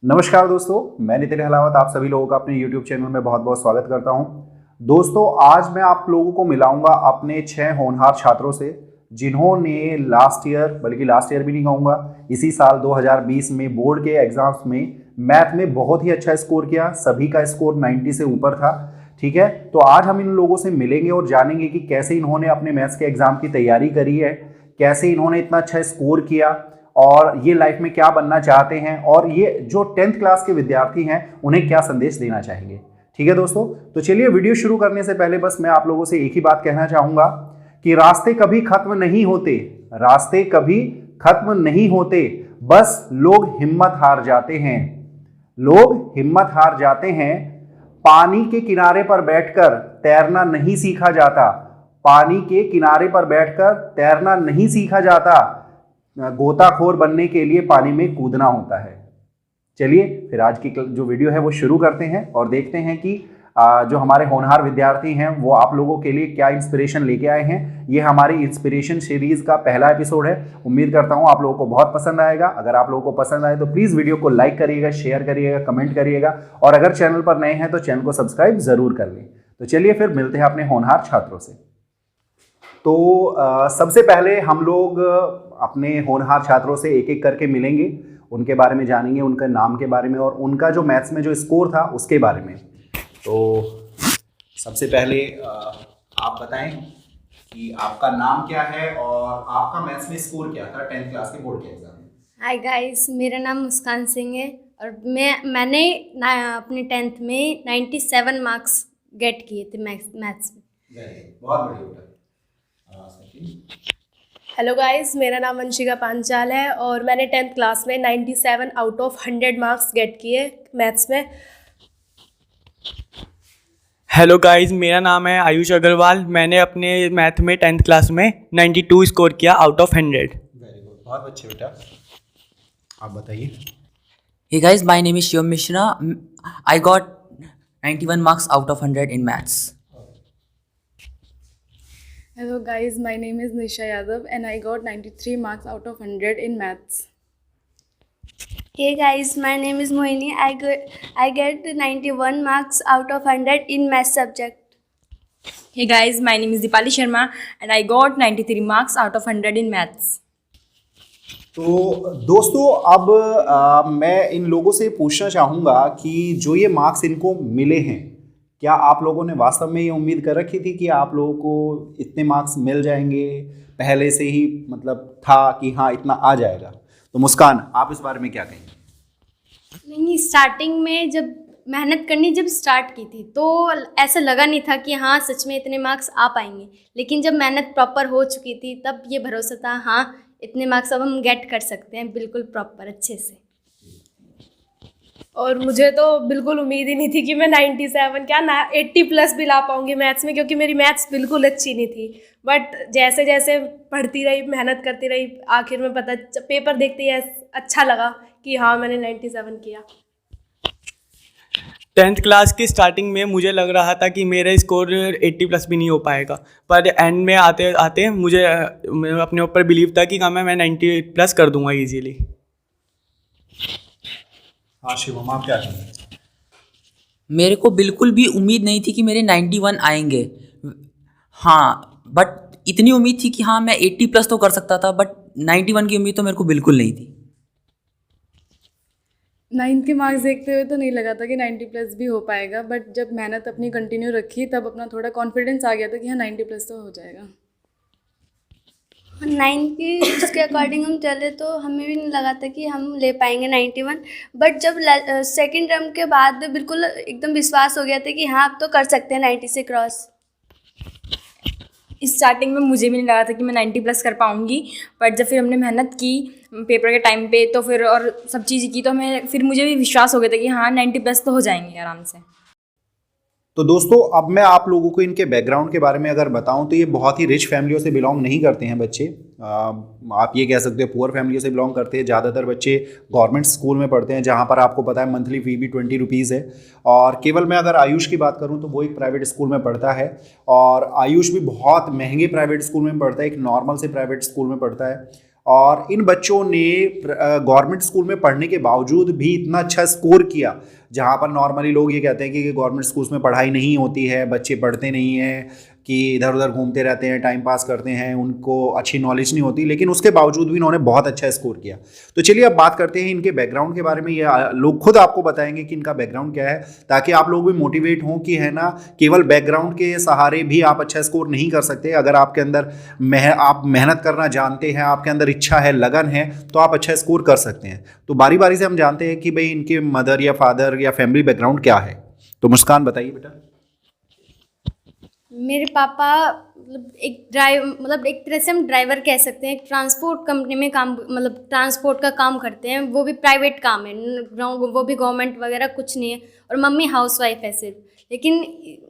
नमस्कार दोस्तों, मैं नितिन हलावत आप सभी लोगों का अपने YouTube चैनल में बहुत बहुत स्वागत करता हूं। दोस्तों, आज मैं आप लोगों को मिलाऊंगा अपने 6 होनहार छात्रों से जिन्होंने लास्ट ईयर, बल्कि लास्ट ईयर भी नहीं कहूँगा, इसी साल 2020 में बोर्ड के एग्जाम्स में मैथ में बहुत ही अच्छा स्कोर किया। सभी का स्कोर 90 से ऊपर था। ठीक है, तो आज हम इन लोगों से मिलेंगे और जानेंगे कि कैसे इन्होंने अपने मैथ्स के एग्जाम की तैयारी करी है, कैसे इन्होंने इतना अच्छा स्कोर किया और ये लाइफ में क्या बनना चाहते हैं, और ये जो 10th क्लास के विद्यार्थी हैं उन्हें क्या संदेश देना चाहेंगे। ठीक है दोस्तों, तो चलिए वीडियो शुरू करने से पहले बस मैं आप लोगों से एक ही बात कहना चाहूंगा कि रास्ते कभी खत्म नहीं होते, रास्ते कभी खत्म नहीं होते, बस लोग हिम्मत हार जाते हैं। लोग हिम्मत हार जाते हैं। पानी के किनारे पर बैठकर तैरना नहीं सीखा जाता। पानी के किनारे पर बैठकर तैरना नहीं सीखा जाता। गोताखोर बनने के लिए पानी में कूदना होता है। चलिए फिर आज की जो वीडियो है वो शुरू करते हैं और देखते हैं कि जो हमारे होनहार विद्यार्थी हैं वो आप लोगों के लिए क्या इंस्पिरेशन लेके आए हैं। ये हमारी इंस्पिरेशन सीरीज का पहला एपिसोड है। उम्मीद करता हूं आप लोगों को बहुत पसंद आएगा। अगर आप लोगों को पसंद आए तो प्लीज़ वीडियो को लाइक करिएगा, शेयर करिएगा, कमेंट करिएगा, और अगर चैनल पर नए हैं तो चैनल को सब्सक्राइब जरूर कर लें। तो चलिए फिर मिलते हैं अपने होनहार छात्रों से। तो सबसे पहले हम लोग अपने होनहार छात्रों से एक एक करके मिलेंगे, उनके बारे में जानेंगे, उनके नाम के बारे में और उनका जो मैथ्स में जो स्कोर था उसके बारे में। तो सबसे पहले आप बताएं कि आपका नाम क्या है और आपका मैथ्स में स्कोर क्या था 10th क्लास के बोर्ड के एग्जाम में। हाय गाइस, मेरा नाम मुस्कान सिंह है और मैंने अपने 10th में 97 मार्क्स गेट किए थे मैथ्स में। बहुत बढ़िया बेटा। हेलो गाइस, मेरा नाम वंशिका पांचाल है और मैंने 10th क्लास में 97 आउट ऑफ 100 मार्क्स गेट किए मैथ्स में। हेलो गाइस, मेरा नाम है आयुष अग्रवाल। मैंने अपने मैथ में 10th क्लास में 92 स्कोर किया आउट ऑफ 100। वेरी गुड, बहुत अच्छे बेटा। आप बताइए। Hey guys, my name is Shivam Mishra. I got 91 marks out of 100 in maths. Hello guys, my name is Nisha Yadav and I got 93 marks out of 100 in maths. Hey guys, my name is Mohini. I get 91 marks out of 100 in math subject. Hey guys, my name is Dipali Sharma and I got 93 marks out of 100 in maths. तो दोस्तों अब मैं इन लोगों से पूछना चाहूँगा कि जो ये मार्क्स इनको मिले हैं, क्या आप लोगों ने वास्तव में ये उम्मीद कर रखी थी कि आप लोगों को इतने मार्क्स मिल जाएंगे? पहले से ही मतलब था कि हाँ इतना आ जाएगा? तो मुस्कान, आप इस बारे में क्या कहेंगे? नहीं, स्टार्टिंग में जब मेहनत करनी जब स्टार्ट की थी तो ऐसा लगा नहीं था कि हाँ सच में इतने मार्क्स आ पाएंगे, लेकिन जब मेहनत प्रॉपर हो चुकी थी तब ये भरोसा था हाँ इतने मार्क्स अब हम गेट कर सकते हैं बिल्कुल प्रॉपर अच्छे से। और मुझे तो बिल्कुल उम्मीद ही नहीं थी कि मैं 97 क्या ना 80 प्लस भी ला पाऊंगी मैथ्स में, क्योंकि मेरी मैथ्स बिल्कुल अच्छी नहीं थी। बट जैसे जैसे पढ़ती रही, मेहनत करती रही, आखिर में पता पेपर देखते ही अच्छा लगा कि हाँ मैंने 97 किया। 10th क्लास की स्टार्टिंग में मुझे लग रहा था कि मेरा स्कोर 80 प्लस भी नहीं हो पाएगा, पर एंड में आते आते मुझे अपने ऊपर बिलीव था कि मैं 90 प्लस कर दूंगा इजीली। हाँ शिवम, आप क्या कहेंगे? मेरे को बिल्कुल भी उम्मीद नहीं थी कि मेरे 91 आएंगे। हाँ, बट इतनी उम्मीद थी कि हाँ मैं 80 प्लस तो कर सकता था, बट 91 की उम्मीद तो मेरे को बिल्कुल नहीं थी। 9th के मार्क्स देखते हुए तो नहीं लगा था कि 90 प्लस भी हो पाएगा, बट जब मेहनत अपनी कंटिन्यू रखी तब अपना थोड़ा कॉन्फिडेंस आ गया था कि हाँ 90 प्लस तो हो जाएगा। 9 की उसके अकॉर्डिंग हम चले तो हमें भी नहीं लगा था कि हम ले पाएंगे 91, बट जब सेकेंड टर्म के बाद बिल्कुल एकदम विश्वास हो गया था कि हाँ अब तो कर सकते हैं 90 से क्रॉस। स्टार्टिंग में मुझे भी नहीं लगा था कि मैं 90 प्लस कर पाऊंगी, पर जब फिर हमने मेहनत की पेपर के टाइम पे तो फिर और सब चीज़ की तो फिर मुझे भी विश्वास हो गया था कि हाँ 90 प्लस तो हो जाएंगे आराम से। तो दोस्तों अब मैं आप लोगों को इनके बैकग्राउंड के बारे में अगर बताऊं तो ये बहुत ही रिच फैमिलियों से बिलोंग नहीं करते हैं बच्चे। आप ये कह सकते हो पुअर फैमिलियों से बिलोंग करते हैं। ज़्यादातर बच्चे गवर्नमेंट स्कूल में पढ़ते हैं जहां पर आपको पता है मंथली फ़ी भी 20 रुपीज़ है। और केवल मैं अगर आयुष की बात करूं तो वो एक प्राइवेट स्कूल में पढ़ता है, और आयुष भी बहुत महंगे प्राइवेट स्कूल में पढ़ता है, एक नॉर्मल से प्राइवेट स्कूल में पढ़ता है। और इन बच्चों ने गवर्नमेंट स्कूल में पढ़ने के बावजूद भी इतना अच्छा स्कोर किया, जहाँ पर नॉर्मली लोग ये कहते हैं कि गवर्नमेंट स्कूल्स में पढ़ाई नहीं होती है, बच्चे पढ़ते नहीं हैं, कि इधर उधर घूमते रहते हैं, टाइम पास करते हैं, उनको अच्छी नॉलेज नहीं होती, लेकिन उसके बावजूद भी इन्होंने बहुत अच्छा स्कोर किया। तो चलिए अब बात करते हैं इनके बैकग्राउंड के बारे में। ये लोग खुद आपको बताएंगे कि इनका बैकग्राउंड क्या है, ताकि आप लोग भी मोटिवेट हों कि है ना, केवल बैकग्राउंड के सहारे भी आप अच्छा स्कोर नहीं कर सकते। अगर आपके अंदर आप मेहनत करना जानते हैं, आपके अंदर इच्छा है, लगन है, तो आप अच्छा स्कोर कर सकते हैं। तो बारी बारी से हम जानते हैं कि भाई इनके मदर या फादर या फैमिली बैकग्राउंड क्या है। तो मुस्कान बताइए बेटा। मेरे पापा मतलब एक तरह से हम ड्राइवर कह सकते हैं, ट्रांसपोर्ट कंपनी में काम, मतलब ट्रांसपोर्ट का काम करते हैं, वो भी प्राइवेट काम है, वो भी गवर्नमेंट वगैरह कुछ नहीं है। और मम्मी हाउसवाइफ है सिर्फ, लेकिन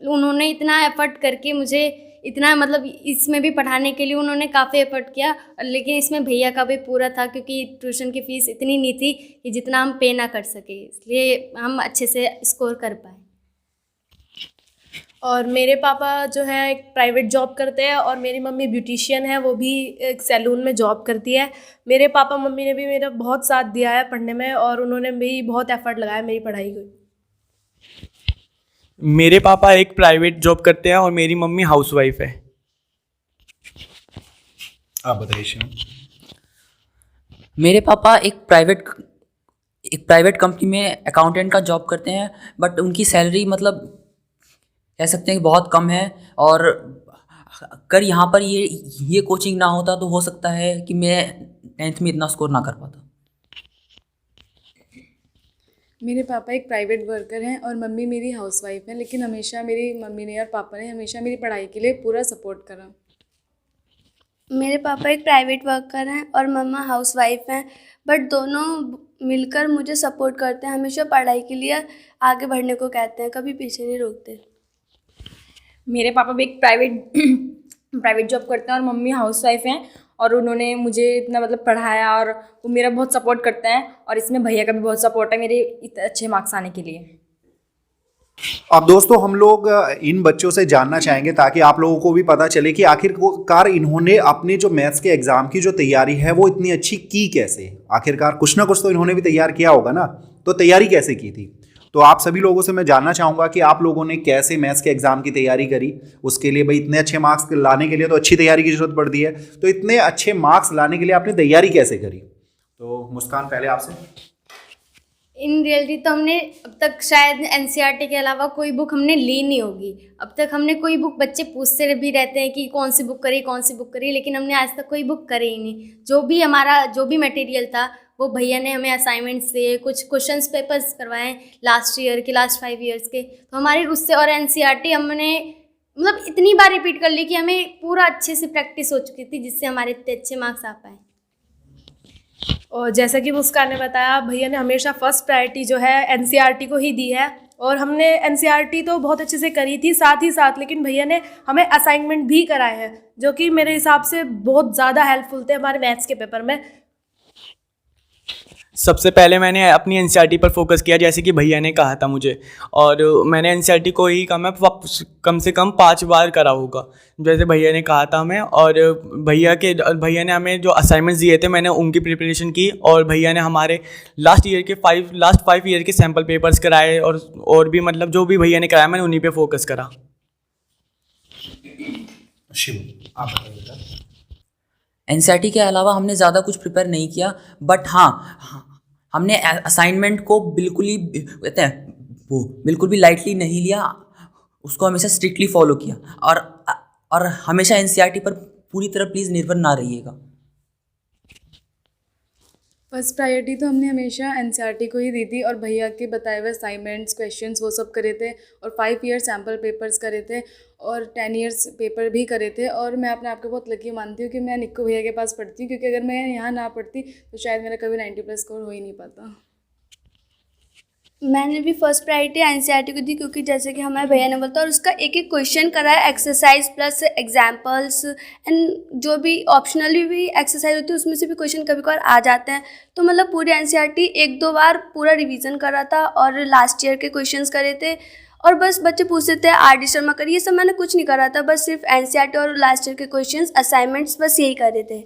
उन्होंने इतना एफर्ट करके मुझे इतना मतलब इसमें भी पढ़ाने के लिए उन्होंने काफ़ी एफर्ट किया। लेकिन इसमें भैया का भी पूरा था, क्योंकि ट्यूशन की फ़ीस इतनी नहीं थी कि जितना हम पे ना कर सके, इसलिए हम अच्छे से स्कोर कर पाए। और मेरे पापा जो है एक प्राइवेट जॉब करते हैं और मेरी मम्मी ब्यूटिशियन है, वो भी एक सैलून में जॉब करती है। मेरे पापा मम्मी ने भी मेरा बहुत साथ दिया है पढ़ने में, और उन्होंने भी बहुत एफर्ट लगाया मेरी पढ़ाई को। मेरे पापा एक प्राइवेट जॉब करते हैं और मेरी मम्मी हाउसवाइफ है। आप बताइए श्याम। मेरे पापा एक प्राइवेट कंपनी में अकाउंटेंट का जॉब करते हैं, बट उनकी सैलरी मतलब कह सकते हैं कि बहुत कम है। और अगर यहाँ पर ये कोचिंग ना होता तो हो सकता है कि मैं 10th में इतना स्कोर ना कर पाता। मेरे पापा एक प्राइवेट वर्कर हैं और मम्मी मेरी हाउसवाइफ है, लेकिन हमेशा मेरी मम्मी ने और पापा ने हमेशा मेरी पढ़ाई के लिए पूरा सपोर्ट करा। मेरे पापा एक प्राइवेट वर्कर हैं और मम्मा हाउसवाइफ हैं, बट दोनों मिलकर मुझे सपोर्ट करते हैं, हमेशा पढ़ाई के लिए आगे बढ़ने को कहते हैं, कभी पीछे नहीं रोकते। मेरे पापा भी एक प्राइवेट जॉब करते हैं और मम्मी हाउसवाइफ हैं, और उन्होंने मुझे इतना मतलब पढ़ाया, और वो मेरा बहुत सपोर्ट करते हैं। और इसमें भैया का भी बहुत सपोर्ट है मेरे इतने अच्छे मार्क्स आने के लिए। अब दोस्तों हम लोग इन बच्चों से जानना चाहेंगे, ताकि आप लोगों को भी पता चले कि आखिरकार इन्होंने अपने जो मैथ्स के एग्जाम की जो तैयारी है वो इतनी अच्छी की कैसे। आखिरकार कुछ ना कुछ तो इन्होंने भी तैयार किया होगा ना, तो तैयारी कैसे की थी। तो आप सभी लोगों से मैं जानना चाहूँगा कि आप लोगों ने कैसे मैथ्स के एग्जाम की तैयारी करी। उसके लिए भाई इतने अच्छे मार्क्स लाने के लिए तो अच्छी तैयारी की जरूरत पड़ती है, तो इतने अच्छे मार्क्स लाने के लिए आपने तैयारी कैसे करी। तो मुस्कान पहले आपसे। इन रियलिटी तो हमने अब तक शायद एनसीईआरटी के अलावा कोई बुक हमने ली नहीं होगी। अब तक हमने कोई बुक, बच्चे पूछते भी रहते हैं कि कौन सी बुक करी, लेकिन हमने आज तक कोई बुक करी ही नहीं। जो भी मटेरियल था वो भैया ने हमें असाइनमेंट्स दिए, कुछ क्वेश्चंस पेपर्स करवाए लास्ट ईयर के, लास्ट 5 ईयर्स के, तो हमारे उससे, और एनसीईआरटी हमने मतलब इतनी बार रिपीट कर ली कि हमें पूरा अच्छे से प्रैक्टिस हो चुकी थी, जिससे हमारे इतने अच्छे मार्क्स आ पाए। और जैसा कि मुस्कान ने बताया, भैया ने हमेशा फर्स्ट प्रायोरिटी जो है एनसीईआरटी को ही दी है, और हमने एनसीईआरटी तो बहुत अच्छे से करी थी, साथ ही साथ लेकिन भैया ने हमें असाइनमेंट भी कराए हैं, जो कि मेरे हिसाब से बहुत ज़्यादा हेल्पफुल थे हमारे मैथ्स के पेपर में। सबसे पहले मैंने अपनी एनसीईआरटी पर फोकस किया, जैसे कि भैया ने कहा था मुझे, और मैंने एनसीईआरटी को ही कम से कम 5 बार करा होगा, जैसे भैया ने कहा था हमें। और भैया ने हमें जो असाइनमेंट्स दिए थे, मैंने उनकी प्रिपरेशन की, और भैया ने हमारे लास्ट 5 ईयर के सैम्पल पेपर्स कराए, और भी मतलब जो भी भैया ने कराया मैंने उन्हीं पे फोकस करा। शिव आप बताइए। एनसीईआरटी के अलावा हमने ज़्यादा कुछ प्रिपेयर नहीं किया, बट हाँ हमने असाइनमेंट को बिल्कुल भी लाइटली नहीं लिया, उसको हमेशा स्ट्रिक्टली फॉलो किया। और हमेशा एनसीईआरटी पर पूरी तरह प्लीज़ निर्भर ना रहिएगा। फर्स्ट प्रायोरिटी तो हमने हमेशा एनसीईआरटी को ही दी थी, और भैया के बताए हुए असाइनमेंट्स, क्वेश्चंस वो सब करे थे, और 5 ईयर सैम्पल पेपर्स करे थे, और 10 ईयर्स पेपर भी करे थे। और मैं अपने आप को बहुत लकी मानती हूँ कि मैं निक्को भैया के पास पढ़ती हूँ, क्योंकि अगर मैं यहाँ ना पढ़ती तो शायद मेरा कभी 90+ स्कोर हो ही नहीं पाता। मैंने भी फर्स्ट प्रायोरिटी एनसीईआरटी को दी, क्योंकि जैसे कि हमारे भैया ने बोला, और उसका एक एक क्वेश्चन करा है, एक्सरसाइज प्लस एग्जाम्पल्स, एंड जो भी ऑप्शनली भी एक्सरसाइज होती है उसमें से भी क्वेश्चन कभी कभार आ जाते हैं। तो मतलब पूरी एनसीईआरटी 1-2 बार पूरा रिवीजन करा था, और लास्ट ईयर के क्वेश्चंस करे थे, और बस बच्चे पूछते थे RD शर्मा करिए, ये सब मैंने कुछ नहीं करा था, बस सिर्फ एनसीईआरटी और लास्ट ईयर के क्वेश्चंस, असाइनमेंट्स, बस यही करे थे।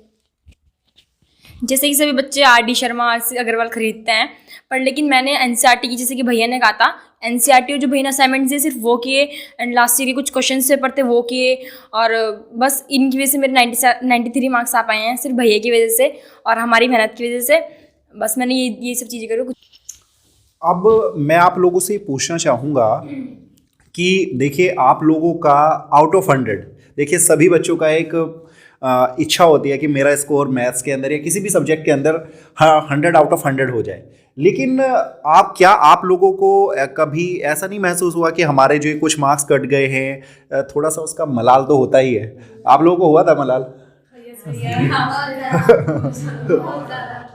जैसे कि सभी बच्चे R D Sharma, R C Agarwal खरीदते हैं, पर लेकिन मैंने एनसीईआरटी की, जैसे कि भैया ने कहा था, एनसीईआरटी और जो भैया ने असाइनमेंट दिए सिर्फ वो किए, एंड लास्ट ईयर के कुछ क्वेश्चन पेपर थे वो किए, और बस इनकी वजह से मेरे 93 मार्क्स आ पाए हैं, सिर्फ भैया की वजह से और हमारी मेहनत की वजह से। बस मैंने ये सब चीज़ें करी। अब मैं आप लोगों से पूछना चाहूँगा कि देखिए, आप लोगों का आउट ऑफ 100, देखिए सभी बच्चों का एक इच्छा होती है कि मेरा स्कोर मैथ्स के अंदर या किसी भी सब्जेक्ट के अंदर 100 आउट ऑफ 100 हो जाए। लेकिन आप लोगों को कभी ऐसा नहीं महसूस हुआ कि हमारे जो कुछ मार्क्स कट गए हैं, थोड़ा सा उसका मलाल तो होता ही है। आप लोगों को हुआ था मलाल?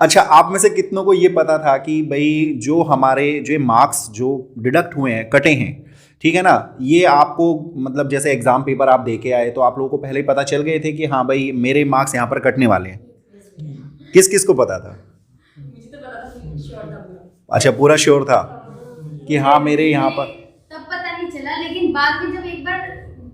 अच्छा, आप में से कितनों को ये पता था कि भाई जो हमारे जो मार्क्स जो डिडक्ट हुए हैं, कटे हैं, ठीक है ना, ये आपको मतलब जैसे एग्जाम पेपर आप दे के आए तो आप लोगों को पहले ही पता चल गए थे कि हाँ भाई मेरे मार्क्स यहाँ पर कटने वाले हैं? किस किस को पता था? अच्छा, पूरा श्योर था कि हाँ मेरे यहाँ पर। तब पता नहीं चला, लेकिन बाद में जब एक बार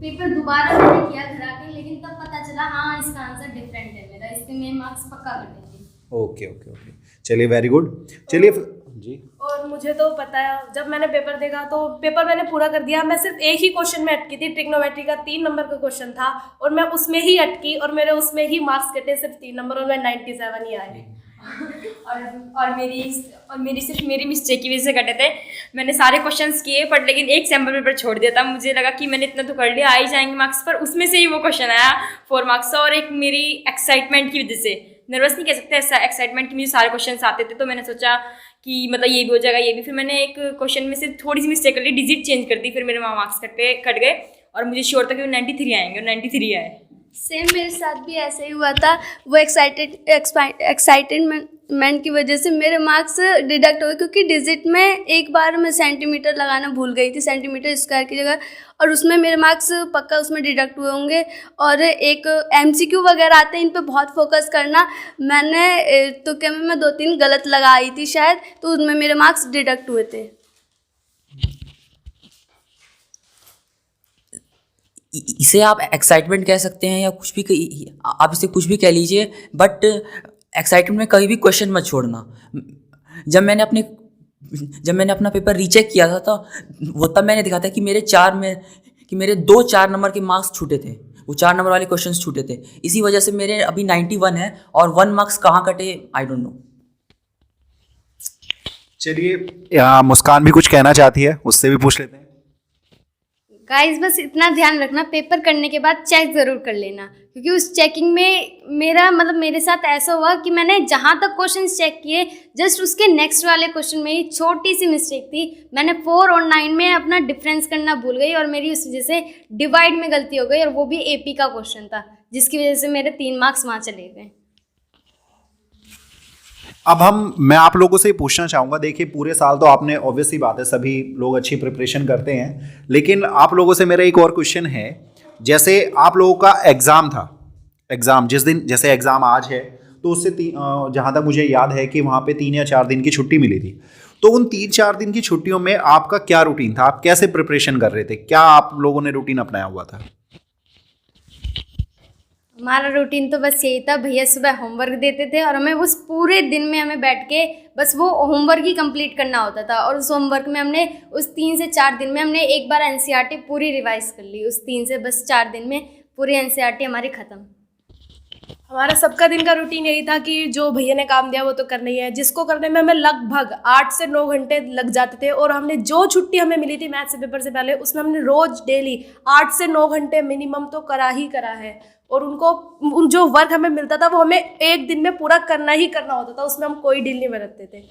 पेपर दोबारा मैंने किया घर आके, लेकिन तब पता चला हाँ इसका आंसर डिफरेंट है मेरा, इसके मेरे मार्क्स पक्का कटेंगे। ओके ओके ओके, चलिए वेरी गुड। चलिए जी। और मुझे तो पता है, जब मैंने पेपर देखा तो पेपर मैंने पूरा कर दिया। मैं सिर्फ एक ही क्वेश्चन में अटकी थी, ट्रिग्नोमेट्री का 3 नंबर का क्वेश्चन था और मैं उसमें ही अटकी और मेरे उसमें ही मार्क्स कटे सिर्फ 3 नंबर और मैं 97 ही आए। और मेरी सिर्फ मेरी मिस्टेक की वजह से कटे थे। मैंने सारे क्वेश्चंस किए पर लेकिन एक सैम्पल पेपर छोड़ दिया था। मुझे लगा कि मैंने इतना तो कर लिया, आ ही जाएंगे मार्क्स, पर उसमें से ही वो क्वेश्चन आया 4 मार्क्स का। और एक मेरी एक्साइटमेंट की वजह से, नर्वस नहीं कह सकते, ऐसा एक्साइटमेंट की मुझे सारे क्वेश्चन आते थे तो मैंने सोचा कि मतलब ये भी हो जाएगा, ये भी। फिर मैंने एक क्वेश्चन में से थोड़ी सी मिस्टेक कर ली, डिजिट चेंज कर दी, फिर मेरे वहाँ मार्क्स कट गए और मुझे श्योर था कि 93 आएंगे और 93 आए। सेम मेरे साथ भी ऐसे ही हुआ था। वो एक्साइटेडमेंट की वजह से मेरे मार्क्स डिडक्ट हो गए, क्योंकि डिजिट में एक बार मैं सेंटीमीटर लगाना भूल गई थी, सेंटीमीटर स्क्वायर की जगह, और उसमें मेरे मार्क्स पक्का उसमें डिडक्ट हुए होंगे। और एक MCQ वगैरह आते हैं, इन पे बहुत फोकस करना। मैंने तुक्के में मैं 2-3 गलत लगाई थी शायद, तो उनमें मेरे मार्क्स डिडक्ट हुए थे। इसे आप एक्साइटमेंट कह सकते हैं या कुछ भी, आप इसे कुछ भी कह लीजिए, बट एक्साइटमेंट में कभी भी क्वेश्चन मत छोड़ना। जब मैंने अपना पेपर रीचेक किया था तो वो तब मैंने देखा था कि मेरे 2 4 नंबर के मार्क्स छूटे थे, वो 4 नंबर वाले क्वेश्चंस छूटे थे। इसी वजह से मेरे अभी 91 है और 1 मार्क्स कहाँ कटे आई डोंट नो। चलिए, मुस्कान भी कुछ कहना चाहती है, उससे भी पूछ लेते हैं। गाइस बस इतना ध्यान रखना, पेपर करने के बाद चेक ज़रूर कर लेना, क्योंकि उस चेकिंग में मेरे साथ ऐसा हुआ कि मैंने जहाँ तक क्वेश्चंस चेक किए, जस्ट उसके नेक्स्ट वाले क्वेश्चन में ही छोटी सी मिस्टेक थी। मैंने 4 और 9 में अपना डिफरेंस करना भूल गई और मेरी उस वजह से डिवाइड में गलती हो गई, और वो भी AP का क्वेश्चन था, जिसकी वजह से मेरे 3 मार्क्स वहाँ चले गए। अब मैं आप लोगों से पूछना चाहूँगा, देखिए पूरे साल तो आपने, ऑब्वियसली बात है सभी लोग अच्छी प्रिपरेशन करते हैं, लेकिन आप लोगों से मेरा एक और क्वेश्चन है। जैसे आप लोगों का एग्ज़ाम था, एग्ज़ाम जिस दिन, जैसे एग्ज़ाम आज है तो उससे जहाँ तक मुझे याद है कि वहाँ पे 3 या 4 दिन की छुट्टी मिली थी। तो उन 3-4 दिन की छुट्टियों में आपका क्या रूटीन था? आप कैसे प्रिपरेशन कर रहे थे? क्या आप लोगों ने रूटीन अपनाया हुआ था? हमारा रूटीन तो बस यही था, भैया सुबह होमवर्क देते थे और हमें उस पूरे दिन में हमें बैठ के बस वो होमवर्क ही कंप्लीट करना होता था। और उस होमवर्क में हमने उस 3 से 4 दिन में हमने एक बार NCERT पूरी रिवाइज कर ली। उस 3 से बस 4 दिन में पूरी NCERT हमारी ख़त्म। हमारा सबका दिन का रूटीन यही था कि जो भैया ने काम दिया वो तो करना ही है, जिसको करने में हमें लगभग 8 से 9 घंटे लग जाते थे। और हमने जो छुट्टी हमें मिली थी मैथ्स पेपर से पहले, उसमें हमने रोज़ डेली 8 से 9 घंटे मिनिमम तो करा ही करा है। और उन जो वर्क हमें मिलता था वो हमें एक दिन में पूरा करना ही करना होता था, उसमें हम कोई डील नहीं बरतते थे।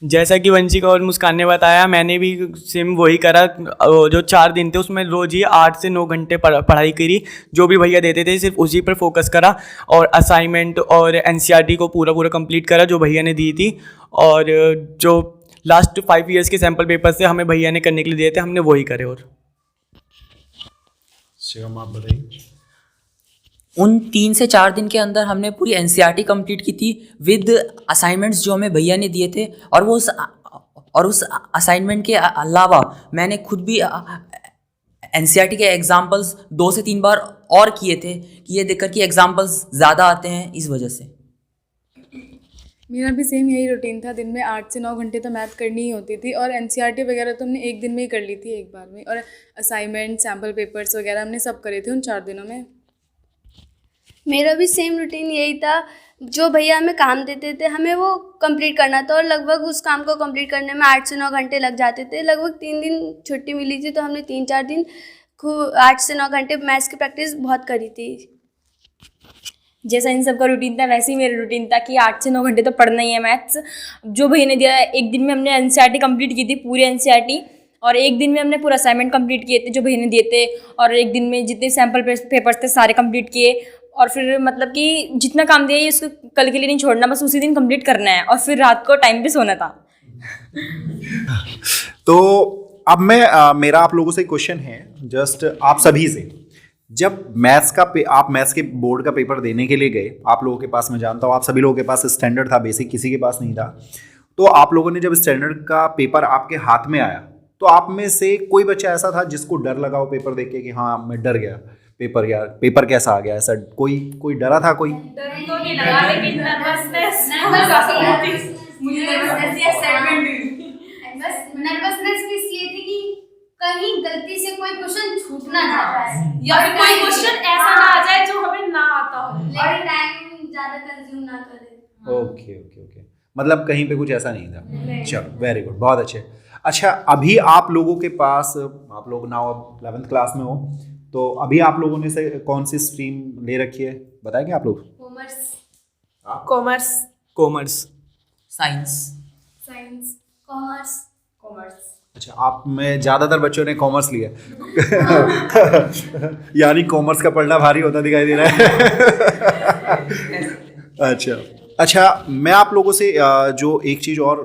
जैसा कि वंशिका और मुस्कान ने बताया, मैंने भी सेम वही करा। जो 4 दिन थे उसमें रोज़ ही 8 से 9 घंटे पढ़ाई करी, जो भी भैया देते थे सिर्फ उसी पर फोकस करा, और असाइनमेंट और NCERT को पूरा कंप्लीट करा जो भैया ने दी थी। और जो लास्ट 5 ईयर्स के सैम्पल पेपर से हमें भैया ने करने के लिए दिए थे, हमने वही करे। और शिवम आप बताइए। उन 3 से 4 दिन के अंदर हमने पूरी NCERT कंप्लीट की थी विद असाइनमेंट्स जो हमें भैया ने दिए थे। और उस असाइनमेंट के अलावा मैंने खुद भी NCERT के एग्जाम्पल्स 2 से 3 बार और किए थे कि ये देखकर कि एग्जाम्पल्स ज़्यादा आते हैं इस वजह से। मेरा भी सेम यही रूटीन था। दिन में 8 से 9 घंटे तो मैथ करनी ही होती थी, और एनसीईआरटी वगैरह तो हमने एक दिन में ही कर ली थी, एक बार में। और असाइनमेंट, सैम्पल पेपर्स वगैरह हमने सब करे थे उन 4 दिनों में। मेरा भी सेम रूटीन यही था। जो भैया हमें काम देते थे हमें वो कंप्लीट करना था, और लगभग उस काम को कंप्लीट करने में 8 से 9 घंटे लग जाते थे। लगभग 3 दिन छुट्टी मिली थी, तो हमने 3-4 दिन 8 से 9 घंटे मैथ्स की प्रैक्टिस बहुत करी थी। जैसा इन सब का रूटीन था वैसे ही मेरा रूटीन था कि 8 से 9 घंटे तो पढ़ना ही है मैथ्स। जो भैया ने दिया, एक दिन में हमने एनसीईआरटी कंप्लीट की थी, पूरी एनसीईआरटी, और एक दिन में हमने पूरा असाइनमेंट कंप्लीट किए थे जो भैया ने दिए थे, और एक दिन में जितने सैम्पल पेपर्स थे सारे कंप्लीट किए। और फिर मतलब कि जितना काम दिया है उसको कल के लिए नहीं छोड़ना, बस उसी दिन कंप्लीट करना है, और फिर रात को टाइम पे सोना था। तो अब मेरा आप लोगों से क्वेश्चन है, जस्ट आप सभी से, जब आप मैथ्स के बोर्ड का पेपर देने के लिए गए, आप लोगों के पास, मैं जानता हूँ आप सभी लोगों के पास स्टैंडर्ड था, बेसिक किसी के पास नहीं था, तो आप लोगों ने जब स्टैंडर्ड का पेपर आपके हाथ में आया, तो आप में से कोई बच्चा ऐसा था जिसको डर लगा हो पेपर देख के कि हाँ मैं डर गया पेपर कैसा आ गया, ऐसा कोई डरा था? कोई तो नहीं लगा, लेकिन नर्वसनेस इसलिए थी कि कहीं गलती से कोई क्वेश्चन छूट ना जाए, या फिर कोई क्वेश्चन ऐसा ना आ जाए जो हमें ना आता हो, लेकिन टाइम ज़्यादा कंज्यूम ना करे। ओके, मतलब कहीं पे कुछ ऐसा नहीं था। चलो, वेरी गुड, बहुत अच्छे। अच्छा, अभी आप लोगों के पास, आप लोग नाउ अब 11th क्लास में हो, तो अभी आप लोगों ने से कौन सी स्ट्रीम ले रखी है, बताएंगे आप लोग? Commerce, science, commerce. अच्छा, आप में ज़्यादातर बच्चों ने कॉमर्स लिया यानी कॉमर्स का पढ़ना भारी होता दिखाई दे रहा है। अच्छा, मैं आप लोगों से जो एक चीज़ और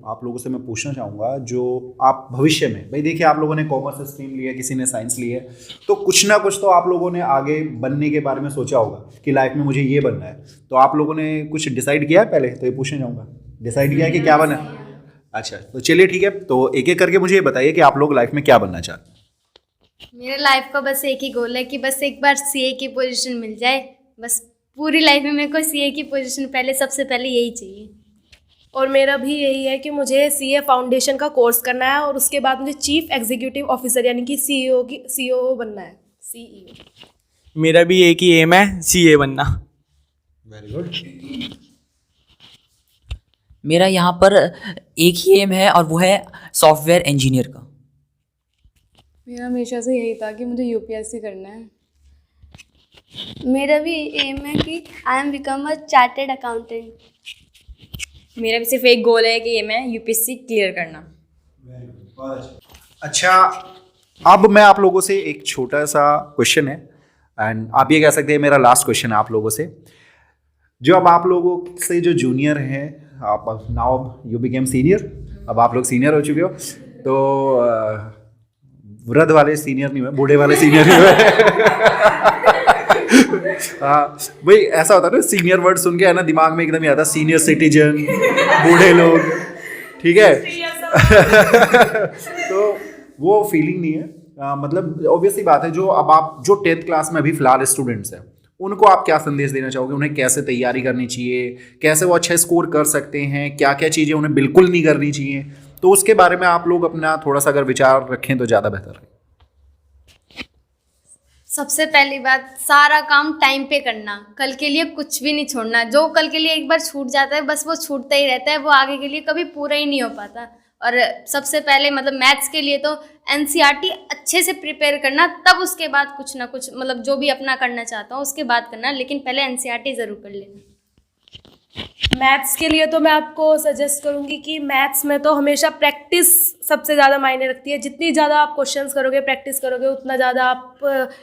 आप लोगों से मैं पूछना चाहूँगा, जो आप भविष्य में, भाई देखिए आप लोगों ने कॉमर्स स्ट्रीम ली है, किसी ने साइंस ली है, तो कुछ ना कुछ तो आप लोगों ने आगे बनने के बारे में सोचा होगा कि लाइफ में मुझे ये बनना है, तो आप लोगों ने कुछ डिसाइड किया है पहले? तो ये पूछना चाहूँगा, डिसाइड किया है कि क्या बनना है? अच्छा, तो चलिए ठीक है, तो एक एक करके मुझे ये बताइए कि आप लोग लाइफ में क्या बनना चाहते हैं। मेरे लाइफ का बस एक ही गोल है कि बस एक बार सीए की पोजीशन मिल जाए, बस पूरी लाइफ में मेरे को सीए की पोजीशन सबसे पहले यही चाहिए। और मेरा भी यही है कि मुझे सीए फाउंडेशन का कोर्स करना है, और उसके बाद मुझे चीफ एग्जीक्यूटिव ऑफिसर यानी कि सीईओ बनना है, सीईओ। मेरा भी एक ही एम है, सीए बनना। Very good. मेरा यहाँ पर एक ही एम है, और वो है सॉफ्टवेयर इंजीनियर का। मेरा हमेशा से यही था कि मुझे यूपीएससी करना है। मेरा भी एम है कि I am become a chartered accountant. मेरा भी सिर्फ एक गोल है कि मैं यूपीएससी क्लियर करना। अच्छा, अब मैं आप लोगों से एक छोटा सा क्वेश्चन है, एंड आप ये कह सकते हैं मेरा लास्ट क्वेश्चन है आप लोगों से। जो अब आप लोगों से जो जूनियर हैं, आप नाउ यू बिकेम सीनियर, अब आप लोग सीनियर हो चुके हो, तो वृद्ध वाले सीनियर नहीं हुए, बूढ़े वाले सीनियर नहीं हुए। हाँ भाई, ऐसा होता है ना, सीनियर वर्ड सुन के है ना दिमाग में एकदम ही आता सीनियर सिटीजन, बूढ़े लोग, ठीक है। तो वो फीलिंग नहीं है, मतलब ऑब्वियसली बात है, जो अब आप जो 10th क्लास में अभी फिलहाल स्टूडेंट्स हैं, उनको आप क्या संदेश देना चाहोगे? उन्हें कैसे तैयारी करनी चाहिए, कैसे वो अच्छा स्कोर कर सकते हैं, क्या क्या चीज़ें उन्हें बिल्कुल नहीं करनी चाहिए, तो उसके बारे में आप लोग अपना थोड़ा सा अगर विचार रखें तो ज़्यादा बेहतर है। सबसे पहली बात, सारा काम टाइम पे करना, कल के लिए कुछ भी नहीं छोड़ना। जो कल के लिए एक बार छूट जाता है बस वो छूटता ही रहता है, वो आगे के लिए कभी पूरा ही नहीं हो पाता। और सबसे पहले मतलब मैथ्स के लिए तो एनसीईआरटी अच्छे से प्रिपेयर करना, तब उसके बाद कुछ ना कुछ मतलब जो भी अपना करना चाहता हूँ उसके बाद करना, लेकिन पहले एनसीईआरटी ज़रूर कर लेना। मैथ्स के लिए तो मैं आपको सजेस्ट करूँगी कि मैथ्स में तो हमेशा प्रैक्टिस सबसे ज़्यादा मायने रखती है। जितनी ज़्यादा आप क्वेश्चंस करोगे, प्रैक्टिस करोगे, उतना ज़्यादा आप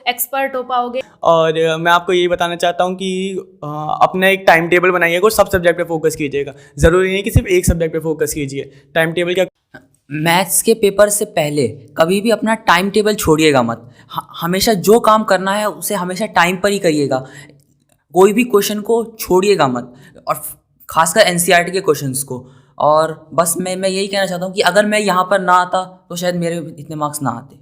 एक्सपर्ट हो पाओगे। और मैं आपको यही बताना चाहता हूँ कि अपना एक टाइम टेबल बनाइएगा और सब सब्जेक्ट पे फोकस कीजिएगा। ज़रूरी नहीं है कि सिर्फ एक सब्जेक्ट पे फोकस कीजिए। टाइम टेबल क्या, मैथ्स के पेपर से पहले कभी भी अपना टाइम टेबल छोड़िएगा मत। हमेशा जो काम करना है उसे हमेशा टाइम पर ही करिएगा, कोई भी क्वेश्चन को छोड़िएगा मत, और खासकर एनसीईआरटी के क्वेश्चंस को। और बस मैं यही कहना चाहता हूँ कि अगर मैं यहाँ पर ना आता तो शायद मेरे इतने मार्क्स ना आते।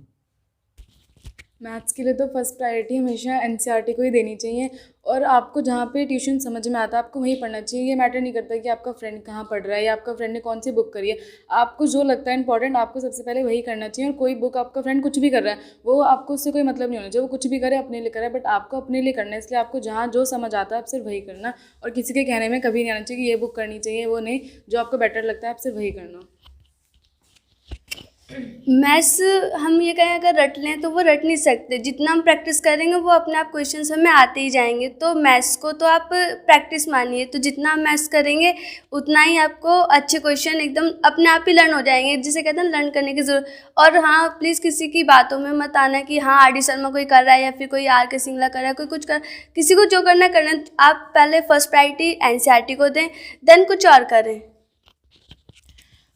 मैथ्स के लिए तो फर्स्ट प्रायोरिटी हमेशा एनसीईआरटी को ही देनी चाहिए, और आपको जहाँ पे ट्यूशन समझ में आता है आपको वहीं पढ़ना चाहिए। ये मैटर नहीं करता कि आपका फ्रेंड कहाँ पढ़ रहा है या आपका फ्रेंड ने कौन सी बुक करी है। आपको जो लगता है इंपॉर्टेंट आपको सबसे पहले वही करना चाहिए। और कोई बुक आपका फ्रेंड कुछ भी कर रहा है वो आपको उससे कोई मतलब नहीं होना चाहिए, वो कुछ भी करे अपने लिए करे, बट आपको अपने लिए करना है। इसलिए आपको जहाँ जो समझ आता है आप सिर्फ वही करना, और किसी के कहने में कभी नहीं आना चाहिए कि ये बुक करनी चाहिए, वो नहीं, जो आपको बेटर लगता है आप सिर्फ वही करना। मैथ्स हम ये कहें अगर रट लें तो वो रट नहीं सकते, जितना हम प्रैक्टिस करेंगे वो अपने आप क्वेश्चंस हमें आते ही जाएंगे। तो मैथ्स को तो आप प्रैक्टिस मानिए, तो जितना आप मैथ्स करेंगे उतना ही आपको अच्छे क्वेश्चन एकदम अपने आप ही लर्न हो जाएंगे, जिसे कहते हैं लर्न करने की ज़रूरत। और हाँ, प्लीज़ किसी की बातों में मत आना कि हाँ आर डी शर्मा कोई कर रहा है या फिर कोई आर के सिंगला कर रहा है, कोई कुछ कर, किसी को जो करना करना। आप पहले फर्स्ट प्रायोरिटी एनसीईआरटी को दें, देन कुछ और करें।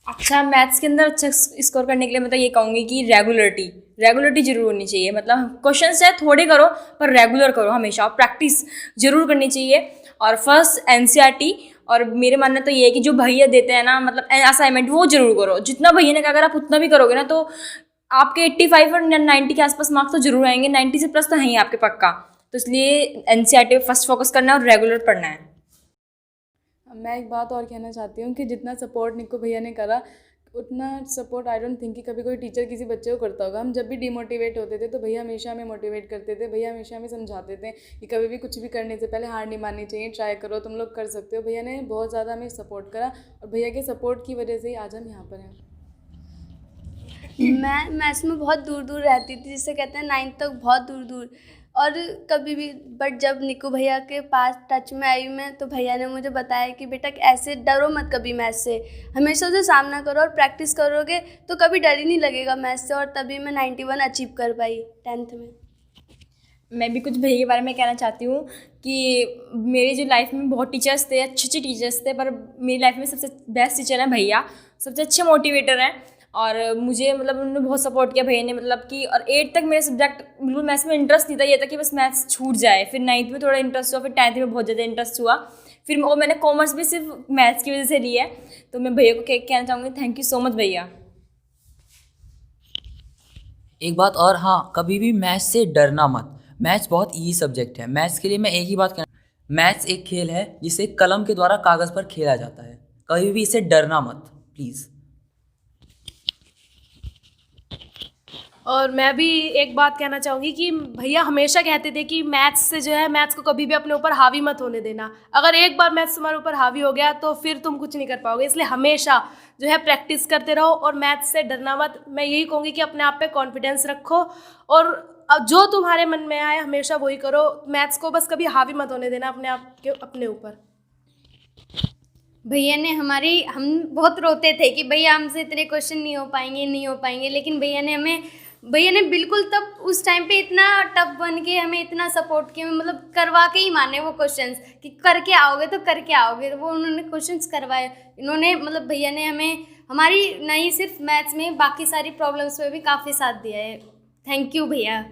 अच्छा, मैथ्स के अंदर अच्छा स्कोर करने के लिए मैं तो ये कहूँगी कि रेगुलरिटी जरूर होनी चाहिए। मतलब क्वेश्चन चाहे थोड़े करो पर रेगुलर करो हमेशा, और प्रैक्टिस जरूर करनी चाहिए। और फर्स्ट एनसीईआरटी, और मेरे मानना तो ये है कि जो भैया देते हैं ना मतलब असाइनमेंट, वो जरूर करो। जितना भैया ने कहा अगर आप उतना भी करोगे ना तो आपके 85 और 90 के आसपास मार्क्स तो जरूर आएंगे, 90 से प्लस तो हैं ही आपके पक्का। तो इसलिए एनसीईआरटी पे फर्स्ट फोकस करना है और रेगुलर पढ़ना है। मैं एक बात और कहना चाहती हूँ कि जितना सपोर्ट निक्कू भैया ने करा उतना सपोर्ट आई डोंट थिंक कि कभी कोई टीचर किसी बच्चे को करता होगा। हम जब भी डिमोटिवेट होते थे तो भैया हमेशा हमें मोटिवेट करते थे। भैया हमेशा हमें समझाते थे कि कभी भी कुछ भी करने से पहले हार नहीं माननी चाहिए, ट्राई करो, तुम लोग कर सकते हो। भैया ने बहुत ज़्यादा हमें सपोर्ट करा, और भैया के सपोर्ट की वजह से ही आज हम यहाँ पर हैं। मैं मैथ्स में बहुत दूर दूर रहती थी, जिसे कहते हैं 9th तक बहुत दूर दूर, और कभी भी, बट जब निक्कू भैया के पास टच में आई मैं तो भैया ने मुझे बताया कि बेटा ऐसे डरो मत कभी मैथ्स से, हमेशा उसे सामना करो और प्रैक्टिस करोगे तो कभी डर ही नहीं लगेगा मैथ्स से। और तभी मैं 91 अचीव कर पाई 10th में। मैं भी कुछ भैया के बारे में कहना चाहती हूँ कि मेरी जो लाइफ में बहुत टीचर्स थे, अच्छे टीचर्स थे, पर मेरी लाइफ में सबसे बेस्ट टीचर हैं भैया, सबसे अच्छे मोटिवेटर हैं। और मुझे मतलब उन्होंने बहुत सपोर्ट किया भैया ने, मतलब कि और 8 तक मेरे सब्जेक्ट बिल्कुल मैथ्स में इंटरेस्ट नहीं था, ये था कि बस मैथ्स छूट जाए। फिर 9th में थोड़ा इंटरेस्ट हुआ, फिर 10th में बहुत ज़्यादा इंटरेस्ट हुआ। फिर वो मैंने कॉमर्स भी सिर्फ मैथ्स की वजह से ली है। तो मैं भैया को कहना चाहूँगी थैंक यू सो मच भैया। एक बात और, हाँ, कभी भी मैथ्स से डरना मत। मैथ्स बहुत ईजी सब्जेक्ट है। मैथ्स के लिए मैं एक ही बात कहना, मैथ्स एक खेल है जिसे कलम के द्वारा कागज़ पर खेला जाता है। कभी भी इसे डरना मत, प्लीज़। और मैं भी एक बात कहना चाहूँगी कि भैया हमेशा कहते थे कि मैथ्स से जो है, मैथ्स को कभी भी अपने ऊपर हावी मत होने देना। अगर एक बार मैथ्स तुम्हारे ऊपर हावी हो गया तो फिर तुम कुछ नहीं कर पाओगे। इसलिए हमेशा जो है प्रैक्टिस करते रहो और मैथ्स से डरना मत। मैं यही कहूँगी कि अपने आप पे कॉन्फिडेंस रखो और जो तुम्हारे मन में आए हमेशा वही करो। मैथ्स को बस कभी हावी मत होने देना अपने आप के अपने ऊपर। भैया ने हम बहुत रोते थे कि भैया हमसे इतने क्वेश्चन नहीं हो पाएंगे, लेकिन भैया ने बिल्कुल तब उस टाइम पे इतना टफ बन के हमें इतना सपोर्ट किया, मतलब करवा के ही माने वो क्वेश्चंस कि करके आओगे तो करके आओगे। वो उन्होंने क्वेश्चंस करवाए, इन्होंने मतलब भैया ने हमें हमारी नहीं सिर्फ मैथ्स में बाकी सारी प्रॉब्लम्स में भी काफ़ी साथ दिया है। थैंक यू भैया।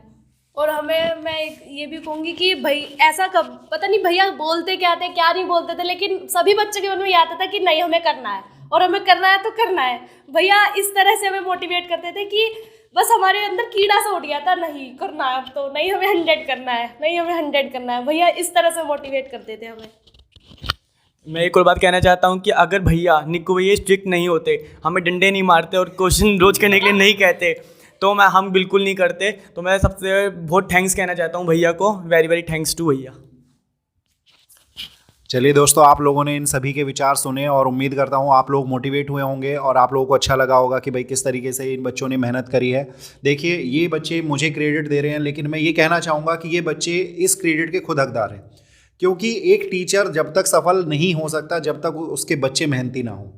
और मैं ये भी कहूँगी कि भाई ऐसा कब पता नहीं भैया बोलते क्या थे क्या नहीं बोलते थे, लेकिन सभी बच्चों के मन में ये आता था कि नहीं हमें करना है और हमें करना है तो करना है। भैया इस तरह से हमें मोटिवेट करते थे कि बस हमारे अंदर कीड़ा सा उठ गया था, नहीं करना है अब तो, नहीं हमें 100 करना है, नहीं हमें 100 करना है। भैया इस तरह से मोटिवेट करते थे हमें। मैं एक और बात कहना चाहता हूँ कि अगर भैया निक्कू भैया स्ट्रिक्ट नहीं होते, हमें डंडे नहीं मारते और क्वेश्चन रोज करने के लिए नहीं कहते तो हम बिल्कुल नहीं करते। तो मैं सबसे बहुत थैंक्स कहना चाहता हूँ भैया को। वेरी वेरी थैंक्स टू भैया। चलिए दोस्तों, आप लोगों ने इन सभी के विचार सुने और उम्मीद करता हूँ आप लोग मोटिवेट हुए होंगे और आप लोगों को अच्छा लगा होगा कि भाई किस तरीके से इन बच्चों ने मेहनत करी है। देखिए, ये बच्चे मुझे क्रेडिट दे रहे हैं, लेकिन मैं ये कहना चाहूँगा कि ये बच्चे इस क्रेडिट के खुद हकदार हैं, क्योंकि एक टीचर जब तक सफल नहीं हो सकता जब तक उसके बच्चे मेहनती ना हों।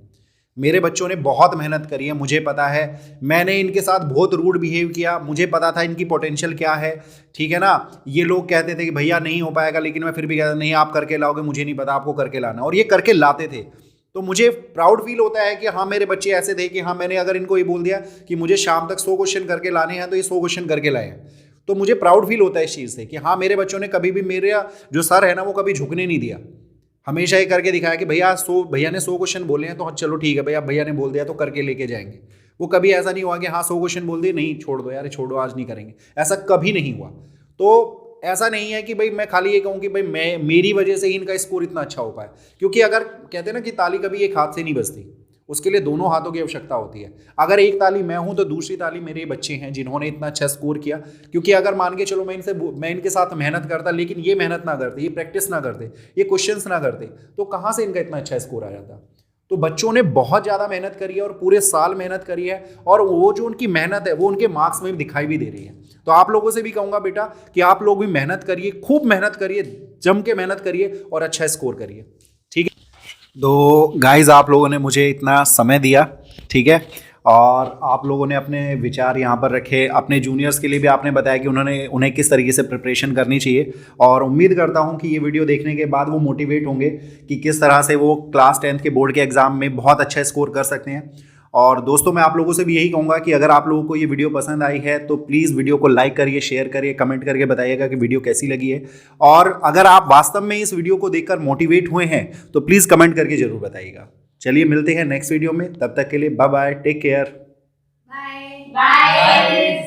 मेरे बच्चों ने बहुत मेहनत करी है, मुझे पता है। मैंने इनके साथ बहुत रूड बिहेव किया, मुझे पता था इनकी पोटेंशियल क्या है, ठीक है ना। ये लोग कहते थे कि भैया नहीं हो पाएगा, लेकिन मैं फिर भी कहता नहीं आप करके लाओगे, मुझे नहीं पता, आपको करके लाना, और ये करके लाते थे। तो मुझे प्राउड फील होता है कि हाँ मेरे बच्चे ऐसे थे कि हाँ मैंने अगर इनको ये बोल दिया कि मुझे शाम तक 100 क्वेश्चन करके लाने हैं तो ये 100 क्वेश्चन करके लाए हैं। तो मुझे प्राउड फील होता है इस चीज़ से कि हाँ मेरे बच्चों ने कभी भी, मेरा जो सर है ना वो कभी झुकने नहीं दिया, हमेशा ये करके दिखाया कि भैया ने 100 क्वेश्चन बोले हैं तो चलो ठीक है भैया, भैया ने बोल दिया तो करके लेके जाएंगे। वो कभी ऐसा नहीं हुआ कि हाँ 100 क्वेश्चन बोल दिए, नहीं छोड़ दो यार, छोड़ो आज नहीं करेंगे, ऐसा कभी नहीं हुआ। तो ऐसा नहीं है कि भाई मैं खाली ये कहूँ कि भाई मेरी वजह से ही इनका स्कोर इतना अच्छा हो पाया, क्योंकि अगर कहते हैं ना कि ताली कभी एक हाथ से नहीं बजती, उसके लिए दोनों हाथों की आवश्यकता होती है। अगर एक ताली मैं हूं तो दूसरी ताली मेरे बच्चे हैं जिन्होंने इतना अच्छा स्कोर किया। क्योंकि अगर मान के चलो मैं इनके साथ मेहनत करता, लेकिन ये मेहनत ना करते, ये प्रैक्टिस ना करते, ये क्वेश्चंस ना करते, तो कहाँ से इनका इतना अच्छा स्कोर आ जाता। तो बच्चों ने बहुत ज़्यादा मेहनत करी है और पूरे साल मेहनत करी है, और वो जो उनकी मेहनत है वो उनके मार्क्स में भी दिखाई भी दे रही है। तो आप लोगों से भी कहूँगा बेटा कि आप लोग भी मेहनत करिए, खूब मेहनत करिए, जम के मेहनत करिए और अच्छा स्कोर करिए, ठीक है। तो गाइज आप लोगों ने मुझे इतना समय दिया, ठीक है, और आप लोगों ने अपने विचार यहाँ पर रखे, अपने जूनियर्स के लिए भी आपने बताया कि उन्हें किस तरीके से प्रिपरेशन करनी चाहिए। और उम्मीद करता हूँ कि ये वीडियो देखने के बाद वो मोटिवेट होंगे कि किस तरह से वो क्लास 10th के बोर्ड के एग्ज़ाम में बहुत अच्छा स्कोर कर सकते हैं। और दोस्तों मैं आप लोगों से भी यही कहूँगा कि अगर आप लोगों को ये वीडियो पसंद आई है तो प्लीज़ वीडियो को लाइक करिए, शेयर करिए, कमेंट करके बताइएगा कि वीडियो कैसी लगी है। और अगर आप वास्तव में इस वीडियो को देखकर मोटिवेट हुए हैं तो प्लीज़ कमेंट करके ज़रूर बताइएगा। चलिए मिलते हैं नेक्स्ट वीडियो में, तब तक के लिए bye bye, take care. Bye bye.